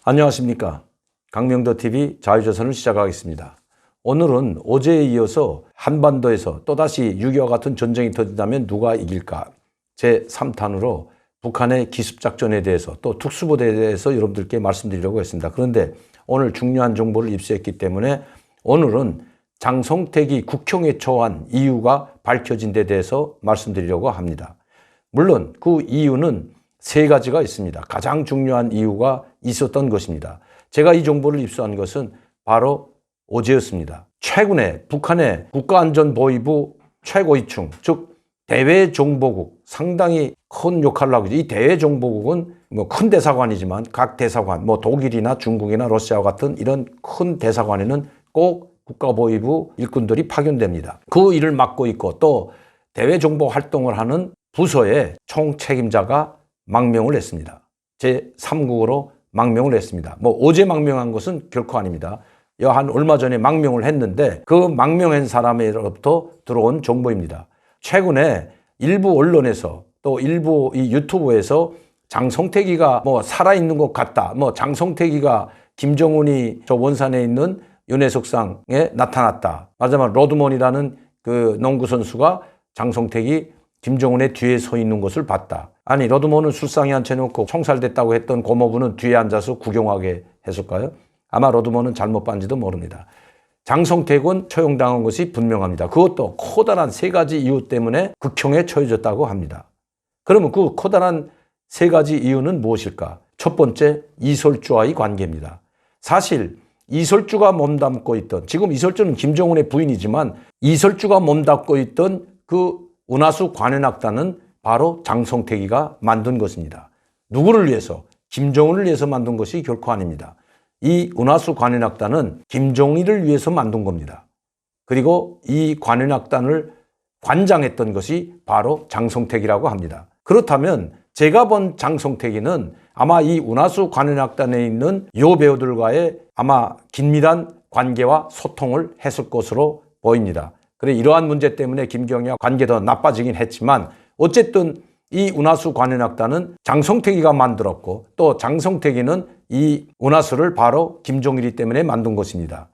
안녕하십니까. 강명도TV 자유조선을 시작하겠습니다. 오늘은 어제에 이어서 한반도에서 또다시 6.25와 같은 전쟁이 터진다면 누가 이길까? 제3탄으로 북한의 기습작전에 대해서 또 특수부대에 대해서 여러분들께 말씀드리려고 했습니다. 그런데 오늘 중요한 정보를 입수했기 때문에 오늘은 장성택이 국형에 처한 이유가 밝혀진 데 대해서 말씀드리려고 합니다. 물론 그 이유는 세 가지가 있습니다. 가장 중요한 이유가 있었던 것입니다. 제가 이 정보를 입수한 것은 바로 어제였습니다. 최근에 북한의 국가안전보위부 최고위층, 즉 대외정보국, 상당히 큰 역할을 하고 있죠. 이 대외정보국은 큰 대사관이지만 각 대사관, 독일이나 중국이나 러시아와 같은 이런 큰 대사관에는 꼭 국가보위부 일꾼들이 파견됩니다. 그 일을 맡고 있고 또 대외정보 활동을 하는 부서의 총책임자가 망명을 했습니다. 제3국으로 망명을 했습니다. 어제 망명한 것은 결코 아닙니다. 한 얼마 전에 망명을 했는데 그 망명한 사람으로부터 들어온 정보입니다. 최근에 일부 언론에서 또 일부 이 유튜브에서 장성택이가 살아있는 것 같다. 장성택이가 김정은이 저 원산에 있는 윤회석상에 나타났다. 말하자면 로드먼이라는 그 농구 선수가 장성택이 김정은의 뒤에 서 있는 것을 봤다. 아니 로드먼은 술상에 앉혀놓고 총살됐다고 했던 고모부는 뒤에 앉아서 구경하게 했을까요? 아마 로드먼은 잘못 봤는지도 모릅니다. 장성택은 처형당한 것이 분명합니다. 그것도 커다란 세 가지 이유 때문에 극형에 처해졌다고 합니다. 그러면 그 커다란 세 가지 이유는 무엇일까? 첫 번째, 이설주와의 관계입니다. 사실 이설주가 몸담고 있던, 지금 이설주는 김정은의 부인이지만 이설주가 몸담고 있던 그 은하수 관현악단은 바로 장성택이가 만든 것입니다. 누구를 위해서? 김정은을 위해서 만든 것이 결코 아닙니다. 이 은하수 관현악단은 김정일을 위해서 만든 겁니다. 그리고 이 관현악단을 관장했던 것이 바로 장성택이라고 합니다. 그렇다면 제가 본 장성택이는 아마 이 은하수 관현악단에 있는 여배우들과의 아마 긴밀한 관계와 소통을 했을 것으로 보입니다. 그래 이러한 문제 때문에 김경희와 관계도 나빠지긴 했지만 어쨌든 이 은하수 관현악단은 장성택이가 만들었고 또 장성택이는 이 은하수를 바로 김정일이 때문에 만든 것입니다.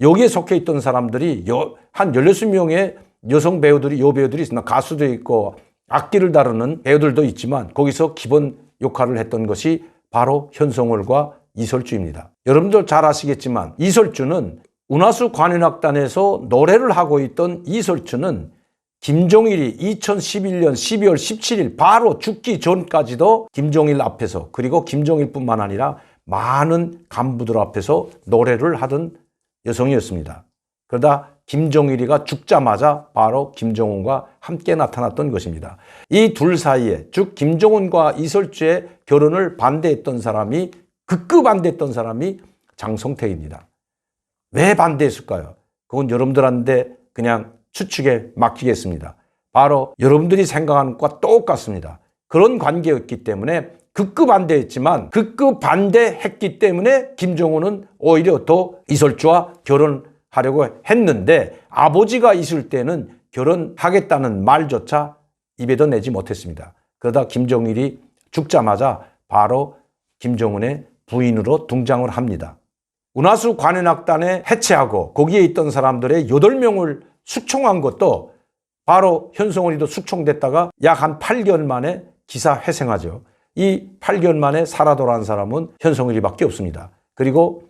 여기에 속해 있던 사람들이 한 16명의 여성 배우들이, 여배우들이 있습니다. 가수도 있고 악기를 다루는 배우들도 있지만 거기서 기본 역할을 했던 것이 바로 현성월과 이설주입니다. 여러분들 잘 아시겠지만 이설주는 은하수 관현악단에서 노래를 하고 있던 이설주는 김정일이 2011년 12월 17일 바로 죽기 전까지도 김정일 앞에서 그리고 김정일뿐만 아니라 많은 간부들 앞에서 노래를 하던 여성이었습니다. 그러다 김정일이가 죽자마자 바로 김정은과 함께 나타났던 것입니다. 이 둘 사이에 즉 김정은과 이설주의 결혼을 반대했던 사람이 극구 반대했던 사람이 장성택입니다. 왜 반대했을까요? 그건 여러분들한테 그냥 추측에 맡기겠습니다. 바로 여러분들이 생각하는 것과 똑같습니다. 그런 관계였기 때문에 극구 반대했지만 극구 반대했기 때문에 김정은은 오히려 더 이설주와 결혼하려고 했는데 아버지가 있을 때는 결혼하겠다는 말조차 입에도 내지 못했습니다. 그러다 김정일이 죽자마자 바로 김정은의 부인으로 등장을 합니다. 은하수 관현악단에 해체하고 거기에 있던 사람들의 8명을 숙청한 것도 바로 현성월이도 숙청됐다가 약 한 8개월 만에 기사회생하죠. 이 8개월 만에 살아 돌아온 사람은 현성월이밖에 없습니다. 그리고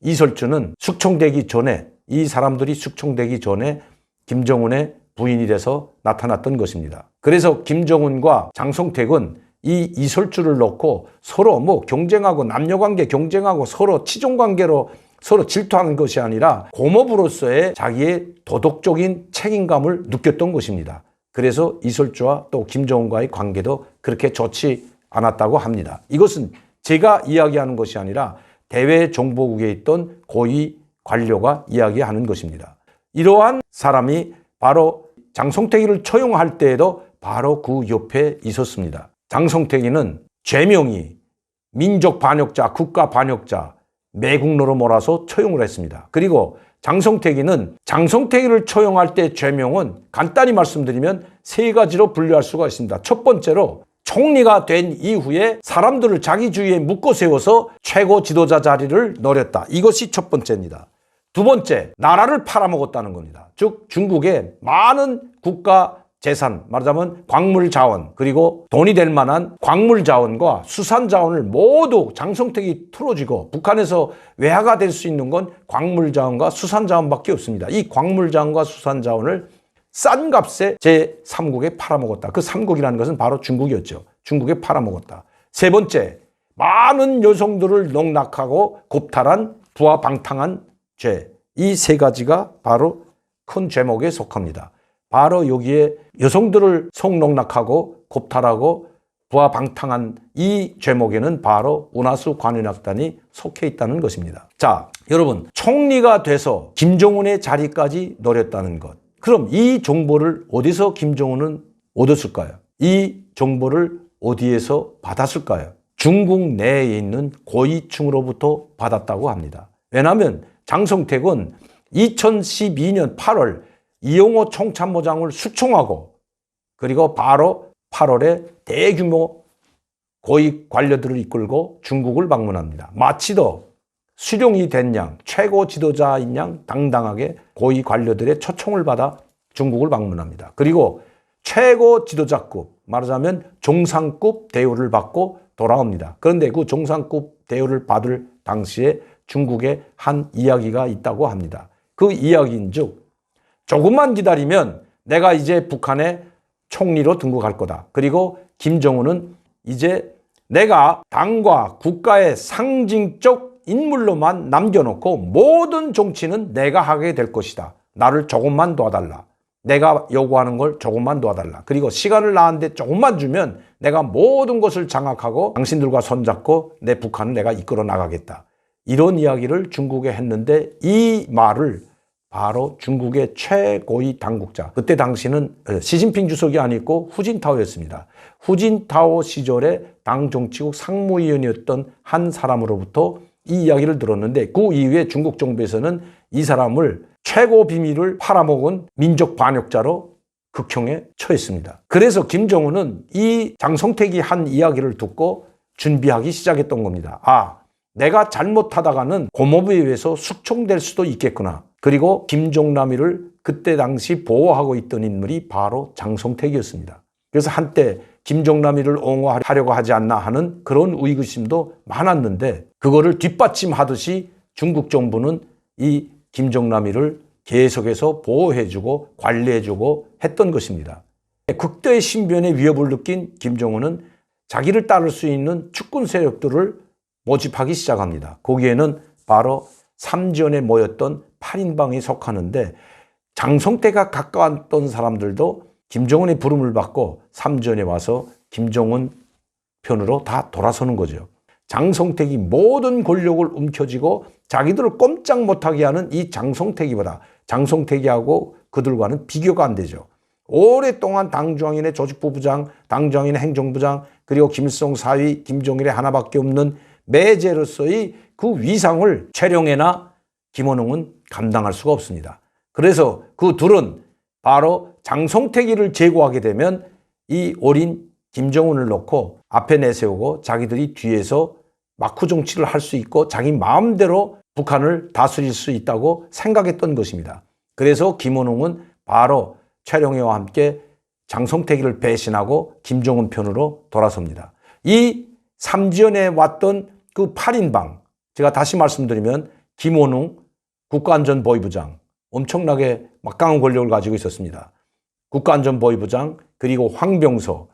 이설주는 숙청되기 전에 이 사람들이 숙청되기 전에 김정은의 부인이 돼서 나타났던 것입니다. 그래서 김정은과 장성택은 이 이설주를 놓고 서로 경쟁하고 남녀관계 경쟁하고 서로 치종관계로 서로 질투하는 것이 아니라 고모부로서의 자기의 도덕적인 책임감을 느꼈던 것입니다. 그래서 이설주와 또 김정은과의 관계도 그렇게 좋지 않았다고 합니다. 이것은 제가 이야기하는 것이 아니라 대외정보국에 있던 고위 관료가 이야기하는 것입니다. 이러한 사람이 바로 장성택이를 처형할 때에도 바로 그 옆에 있었습니다. 장성택이는 죄명이 민족 반역자, 국가 반역자, 매국노로 몰아서 처형을 했습니다. 그리고 장성택이는 장성택이를 처형할 때 죄명은 간단히 말씀드리면 세 가지로 분류할 수가 있습니다. 첫 번째로 총리가 된 이후에 사람들을 자기 주위에 묶어 세워서 최고 지도자 자리를 노렸다. 이것이 첫 번째입니다. 두 번째, 나라를 팔아먹었다는 겁니다. 즉 중국의 많은 국가 재산, 말하자면 광물 자원, 그리고 돈이 될 만한 광물 자원과 수산 자원을 모두 장성택이 틀어쥐고 북한에서 외화가 될 수 있는 건 광물 자원과 수산 자원밖에 없습니다. 이 광물 자원과 수산 자원을 싼 값에 제3국에 팔아먹었다. 그 3국이라는 것은 바로 중국이었죠. 중국에 팔아먹었다. 세 번째, 많은 여성들을 농락하고 겁탈한 부하방탕한 죄. 이 세 가지가 바로 큰 죄목에 속합니다. 바로 여기에 여성들을 성농락하고 겁탈하고 부하방탕한 이 죄목에는 바로 운하수 관현악단이 속해 있다는 것입니다. 자, 여러분, 총리가 돼서 김정은의 자리까지 노렸다는 것. 그럼 이 정보를 어디서 김정은은 얻었을까요? 이 정보를 어디에서 받았을까요? 중국 내에 있는 고위층으로부터 받았다고 합니다. 왜냐하면 장성택은 2012년 8월 이용호 총참모장을 수총하고 그리고 바로 8월에 대규모 고위 관료들을 이끌고 중국을 방문합니다. 마치도 수령이 된 양, 최고 지도자인 양 당당하게 고위 관료들의 초청을 받아 중국을 방문합니다. 그리고 최고 지도자급, 말하자면 정상급 대우를 받고 돌아옵니다. 그런데 그 정상급 대우를 받을 당시에 중국에 한 이야기가 있다고 합니다. 그 이야기인즉 조금만 기다리면 내가 이제 북한의 총리로 등극할 거다. 그리고 김정은은 이제 내가 당과 국가의 상징적 인물로만 남겨놓고 모든 정치는 내가 하게 될 것이다. 나를 조금만 도와달라. 내가 요구하는 걸 조금만 도와달라. 그리고 시간을 나한테 조금만 주면 내가 모든 것을 장악하고 당신들과 손잡고 내 북한을 내가 이끌어 나가겠다. 이런 이야기를 중국에 했는데 이 말을 바로 중국의 최고위 당국자, 그때 당시는 시진핑 주석이 아니고 후진타오였습니다. 후진타오 시절에 당 정치국 상무위원이었던 한 사람으로부터 이 이야기를 들었는데 그 이후에 중국 정부에서는 이 사람을 최고 비밀을 팔아먹은 민족 반역자로 극형에 처했습니다. 그래서 김정은은 이 장성택이 한 이야기를 듣고 준비하기 시작했던 겁니다. 아, 내가 잘못하다가는 고모부에 의해서 숙청될 수도 있겠구나. 그리고 김종남이를 그때 당시 보호하고 있던 인물이 바로 장성택이었습니다. 그래서 한때 김종남이를 옹호하려고 하지 않나 하는 그런 의구심도 많았는데 그거를 뒷받침하듯이 중국 정부는 이 김종남이를 계속해서 보호해주고 관리해주고 했던 것입니다. 극도의 신변의 위협을 느낀 김정은은 자기를 따를 수 있는 축군 세력들을 모집하기 시작합니다. 거기에는 바로 삼지연에 모였던 8인방이 속하는데 장성택과 가까웠던 사람들도 김정은의 부름을 받고 삼지연에 와서 김정은 편으로 다 돌아서는 거죠. 장성택이 모든 권력을 움켜쥐고 자기들을 꼼짝 못하게 하는 이 장성택이보다 장성택이하고 그들과는 비교가 안 되죠. 오랫동안 당중앙인의 조직부부장, 당중앙인의 행정부장, 그리고 김일성 사위, 김정일의 하나밖에 없는 매제로서의 그 위상을 최룡해나 김원웅은 감당할 수가 없습니다. 그래서 그 둘은 바로 장성택이를 제거하게 되면 이 어린 김정은을 놓고 앞에 내세우고 자기들이 뒤에서 막후 정치를 할 수 있고 자기 마음대로 북한을 다스릴 수 있다고 생각했던 것입니다. 그래서 김원웅은 바로 최룡해와 함께 장성택이를 배신하고 김정은 편으로 돌아섭니다. 이 삼지연에 왔던 그 8인방, 제가 다시 말씀드리면 김원웅 국가안전보위부장, 엄청나게 막강한 권력을 가지고 있었습니다. 국가안전보위부장, 그리고 황병서,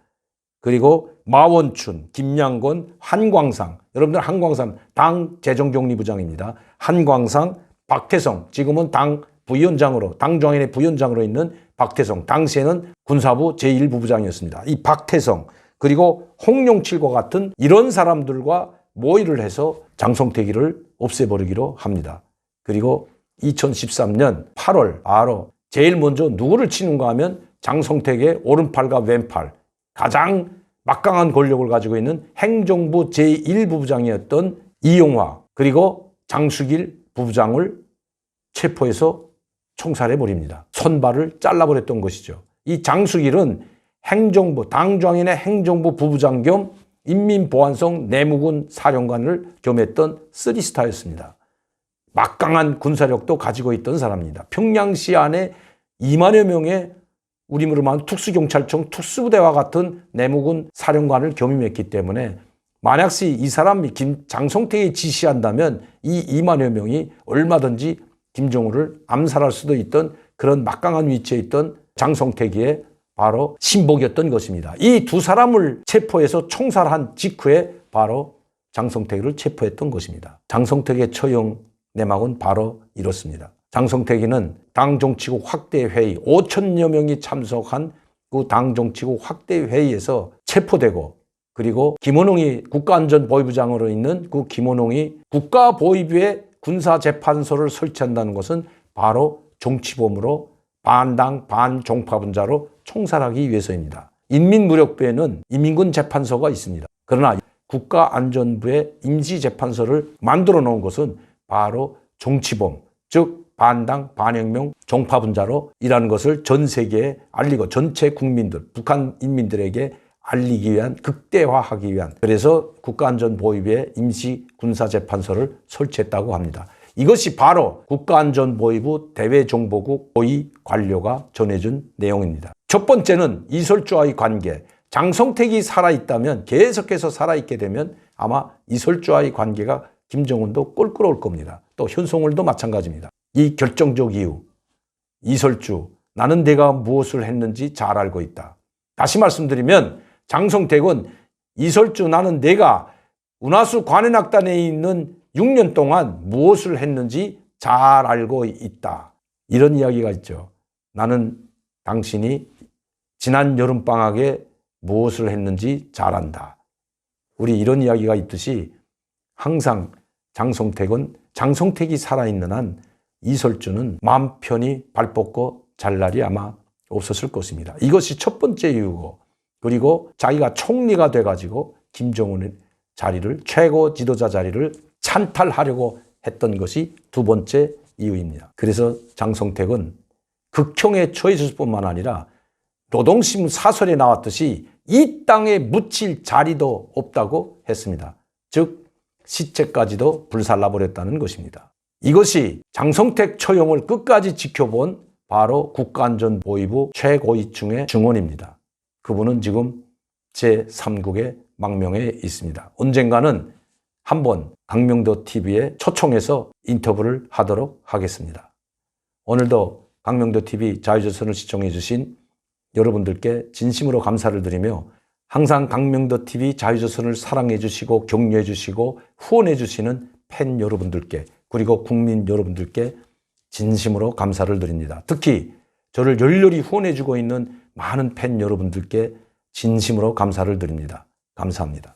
그리고 마원춘, 김양곤, 한광상, 여러분들 한광상 당 재정정리부장입니다. 한광상, 박태성, 지금은 당 부위원장으로, 당중앙인의 부위원장으로 있는 박태성, 당시에는 군사부 제1부부장이었습니다. 이 박태성, 그리고 홍룡칠과 같은 이런 사람들과 모의를 해서 장성택이를 없애버리기로 합니다. 그리고 2013년 8월 바로 제일 먼저 누구를 치는가 하면 장성택의 오른팔과 왼팔, 가장 막강한 권력을 가지고 있는 행정부 제1부부장이었던 이용화 그리고 장수길 부부장을 체포해서 총살해버립니다. 손발을 잘라버렸던 것이죠. 이 장수길은 행정부, 당좌인의 행정부 부부장 겸 인민보안성 내무군 사령관을 겸했던 3스타였습니다. 막강한 군사력도 가지고 있던 사람입니다. 평양시 안에 2만여 명의 우리로 말하면 특수경찰청 특수부대와 같은 내무군 사령관을 겸임했기 때문에 만약시 이 사람이 장성택이 지시한다면 이 2만여 명이 얼마든지 김정은을 암살할 수도 있던 그런 막강한 위치에 있던 장성택의 바로 신복이었던 것입니다. 이 두 사람을 체포해서 총살한 직후에 바로 장성택을 체포했던 것입니다. 장성택의 처형 내막은 바로 이렇습니다. 장성택이는 당정치국 확대회의 5천여 명이 참석한 그 당정치국 확대회의에서 체포되고 그리고 김원홍이 국가안전보위부장으로 있는 그 김원홍이 국가보위부에 군사재판소를 설치한다는 것은 바로 정치범으로 반당 반종파분자로 총살하기 위해서입니다. 인민무력부에는 인민군 재판소가 있습니다. 그러나 국가안전부의 임시재판소를 만들어 놓은 것은 바로 정치범, 즉 반당 반혁명 종파분자로 일하는 것을 전 세계에 알리고 전체 국민들, 북한 인민들에게 알리기 위한, 극대화하기 위한, 그래서 국가안전보위부의 임시군사재판소를 설치했다고 합니다. 이것이 바로 국가안전보위부 대외정보국 고위 관료가 전해준 내용입니다. 첫 번째는 이설주와의 관계. 장성택이 살아있다면, 계속해서 살아있게 되면 아마 이설주와의 관계가 김정은도 꼴꼴올 겁니다. 또 현송월도 마찬가지입니다. 이 결정적 이유, 이설주, 나는 내가 무엇을 했는지 잘 알고 있다. 다시 말씀드리면 장성택은 이설주, 나는 내가 운하수 관현악단에 있는 6년 동안 무엇을 했는지 잘 알고 있다. 이런 이야기가 있죠. 나는 당신이 지난 여름방학에 무엇을 했는지 잘 안다. 우리 이런 이야기가 있듯이 항상 장성택이 살아있는 한 이설주는 마음 편히 발 뻗고 잘 날이 아마 없었을 것입니다. 이것이 첫 번째 이유고, 그리고 자기가 총리가 돼가지고 김정은의 자리를, 최고 지도자 자리를 찬탈하려고 했던 것이 두 번째 이유입니다. 그래서 장성택은 극형에 처해졌을 뿐만 아니라 노동신문 사설에 나왔듯이 이 땅에 묻힐 자리도 없다고 했습니다. 즉 시체까지도 불살라버렸다는 것입니다. 이것이 장성택 처형을 끝까지 지켜본 바로 국가안전보위부 최고위층의 증언입니다. 그분은 지금 제3국의 망명에 있습니다. 언젠가는 한번 강명도 TV에 초청해서 인터뷰를 하도록 하겠습니다. 오늘도 강명도 TV 자유조선을 시청해 주신 여러분들께 진심으로 감사를 드리며 항상 강명도 TV 자유조선을 사랑해 주시고 격려해 주시고 후원해 주시는 팬 여러분들께, 그리고 국민 여러분들께 진심으로 감사를 드립니다. 특히 저를 열렬히 후원해 주고 있는 많은 팬 여러분들께 진심으로 감사를 드립니다. 감사합니다.